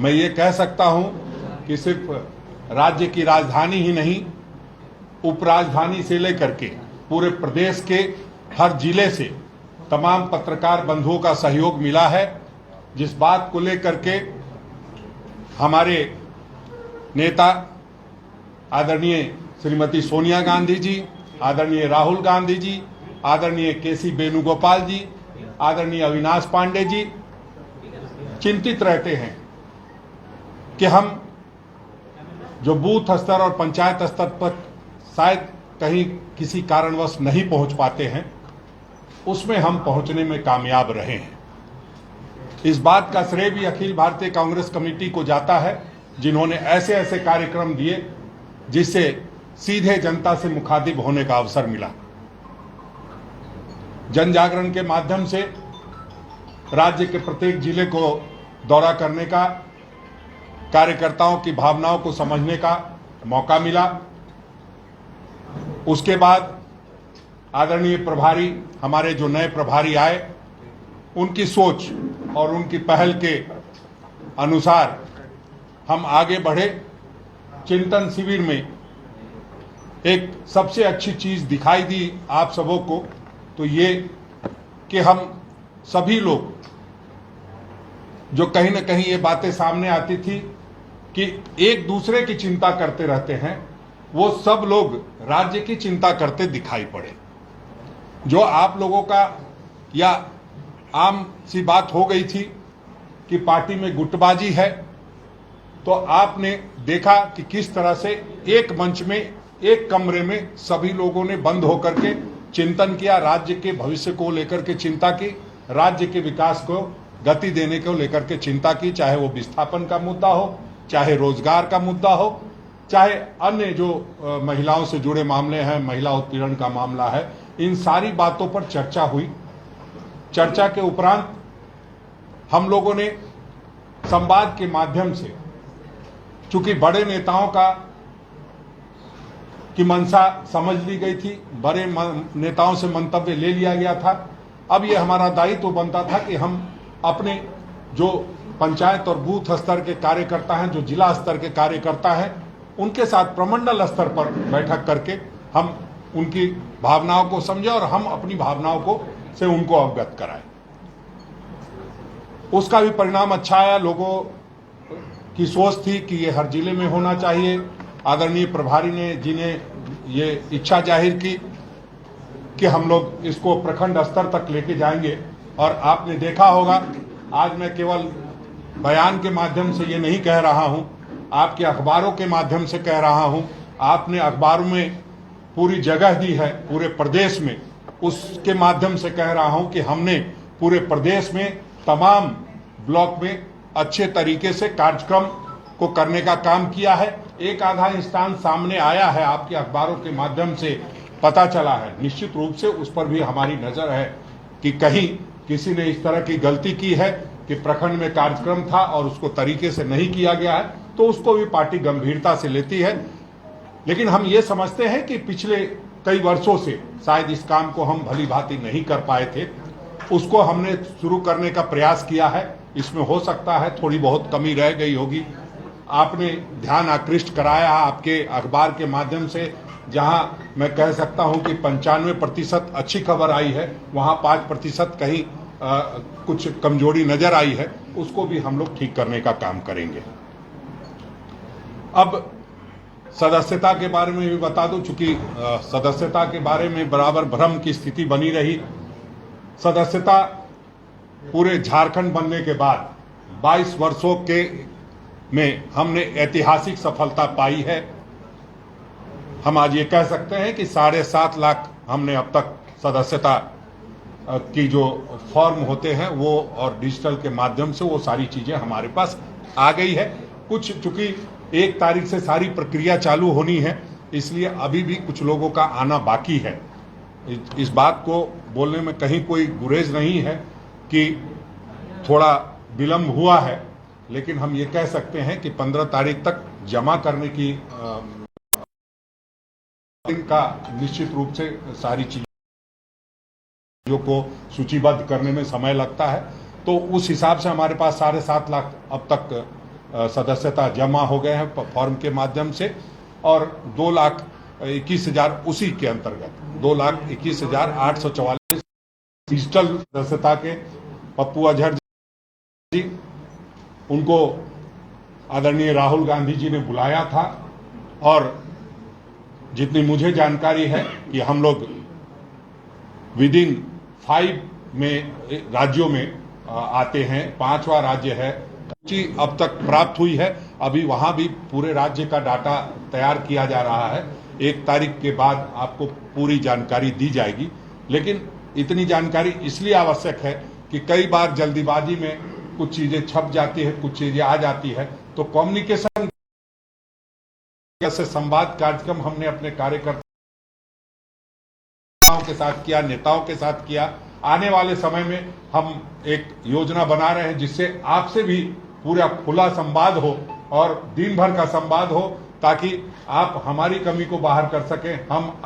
मैं ये कह सकता हूं कि सिर्फ राज्य की राजधानी ही नहीं, उपराजधानी से लेकर के पूरे प्रदेश के हर जिले से तमाम पत्रकार बंधुओं का सहयोग मिला है, जिस बात को लेकर के हमारे नेता आदरणीय श्रीमती सोनिया गांधी जी, आदरणीय राहुल गांधी जी, आदरणीय केसी वेणुगोपाल जी, आदरणीय अविनाश पांडे जी चिंतित रहते हैं कि हम जो बूथ स्तर और पंचायत स्तर पर शायद कहीं किसी कारणवश नहीं पहुंच पाते हैं, उसमें हम पहुंचने में कामयाब रहे हैं। इस बात का श्रेय भी अखिल भारतीय कांग्रेस कमेटी को जाता है, जिन्होंने ऐसे ऐसे कार्यक्रम दिए जिससे सीधे जनता से मुखातिब होने का अवसर मिला। जन जागरण के माध्यम से राज्य के प्रत्येक जिले को दौरा करने का, कार्यकर्ताओं की भावनाओं को समझने का मौका मिला। उसके बाद आदरणीय प्रभारी, हमारे जो नए प्रभारी आए, उनकी सोच और उनकी पहल के अनुसार हम आगे बढ़े। चिंतन शिविर में एक सबसे अच्छी चीज दिखाई दी आप सबों को, तो ये कि हम सभी लोग, जो कहीं ना कहीं ये बातें सामने आती थी कि एक दूसरे की चिंता करते रहते हैं, वो सब लोग राज्य की चिंता करते दिखाई पड़े। जो आप लोगों का या आम सी बात हो गई थी कि पार्टी में गुटबाजी है, तो आपने देखा कि किस तरह से एक मंच में, एक कमरे में सभी लोगों ने बंद होकर के चिंतन किया, राज्य के भविष्य को लेकर के चिंता की, राज्य के विकास को गति देने को लेकर के चिंता की, चाहे वो विस्थापन का मुद्दा हो, चाहे रोजगार का मुद्दा हो, चाहे अन्य जो महिलाओं से जुड़े मामले हैं, महिला उत्पीड़न का मामला है, इन सारी बातों पर चर्चा हुई। चर्चा के उपरांत हम लोगों ने संवाद के माध्यम से, चूंकि बड़े नेताओं की मंशा समझ ली गई थी, बड़े नेताओं से मंतव्य ले लिया गया था, अब यह हमारा दायित्व बनता था कि हम अपने जो पंचायत और बूथ स्तर के कार्यकर्ता हैं, जो जिला स्तर के कार्यकर्ता हैं, उनके साथ प्रमंडल स्तर पर बैठक करके हम उनकी भावनाओं को समझे और हम अपनी भावनाओं को से उनको अवगत कराएं। उसका भी परिणाम अच्छा आया। लोगों की सोच थी कि ये हर जिले में होना चाहिए। आदरणीय प्रभारी जी ने ये इच्छा जाहिर की कि हम लोग इसको प्रखंड स्तर तक लेके जाएंगे, और आपने देखा होगा, आज मैं केवल बयान के माध्यम से ये नहीं कह रहा हूं, आपके अखबारों के माध्यम से कह रहा हूं। आपने अखबारों में पूरी जगह दी है पूरे प्रदेश में, उसके माध्यम से कह रहा हूं कि हमने पूरे प्रदेश में तमाम ब्लॉक में अच्छे तरीके से कार्यक्रम को करने का काम किया है। एक आधा इंस्टांस सामने आया है, आपके अखबारों के माध्यम से पता चला है, निश्चित रूप से उस पर भी हमारी नजर है कि कहीं किसी ने इस तरह की गलती की है कि प्रखंड में कार्यक्रम था और उसको तरीके से नहीं किया गया है, तो उसको भी पार्टी गंभीरता से लेती है। लेकिन हम ये समझते हैं कि पिछले कई वर्षों से शायद इस काम को हम भली भांति नहीं कर पाए थे, उसको हमने शुरू करने का प्रयास किया है। इसमें हो सकता है थोड़ी बहुत कमी रह गई होगी। आपने ध्यान आकृष्ट कराया आपके अखबार के माध्यम से, जहां मैं कह सकता हूं कि 95% अच्छी खबर आई है, वहां 5% कहीं कुछ कमजोरी नजर आई है, उसको भी हम लोग ठीक करने का काम करेंगे। अब सदस्यता के बारे में भी बता दूं, चूंकि सदस्यता के बारे में बराबर भ्रम की स्थिति बनी रही। सदस्यता पूरे झारखंड बनने के बाद 22 वर्षों के में हमने ऐतिहासिक सफलता पाई है। हम आज ये कह सकते हैं कि 7.5 लाख हमने अब तक सदस्यता की जो फॉर्म होते हैं वो और डिजिटल के माध्यम से वो सारी चीजें हमारे पास आ गई है। कुछ चूंकि 1 तारीख से सारी प्रक्रिया चालू होनी है, इसलिए अभी भी कुछ लोगों का आना बाकी है। इस बात को बोलने में कहीं कोई गुरेज नहीं है कि थोड़ा विलंब हुआ है, लेकिन हम ये कह सकते हैं कि 15 तारीख तक जमा करने की का निश्चित रूप से सारी चीजों को सूचीबद्ध करने में समय लगता है। तो उस हिसाब से हमारे पास 7.5 लाख अब तक सदस्यता जमा हो गए हैं फॉर्म के माध्यम से, और 2,21,000 उसी के अंतर्गत 2,21,844 डिजिटल सदस्यता के पप्पू अजहर जी, उनको आदरणीय राहुल गांधी जी ने बुलाया था। और जितनी मुझे जानकारी है कि हम लोग विदिन 5 में राज्यों में आते हैं, 5वां राज्य है अब तक प्राप्त हुई है। अभी वहां भी पूरे राज्य का डाटा तैयार किया जा रहा है। 1 तारीख के बाद आपको पूरी जानकारी दी जाएगी। लेकिन इतनी जानकारी इसलिए आवश्यक है कि कई बार जल्दीबाजी में कुछ चीजें छप जाती है, कुछ चीजें आ जाती है, तो कम्युनिकेशन से संवाद कार्यक्रम हमने अपने कार्यकर्ताओं के साथ किया, नेताओं के साथ किया। आने वाले समय में हम एक योजना बना रहे हैं जिससे आपसे भी पूरा खुला संवाद हो और दिन भर का संवाद हो, ताकि आप हमारी कमी को बाहर कर सकें, हम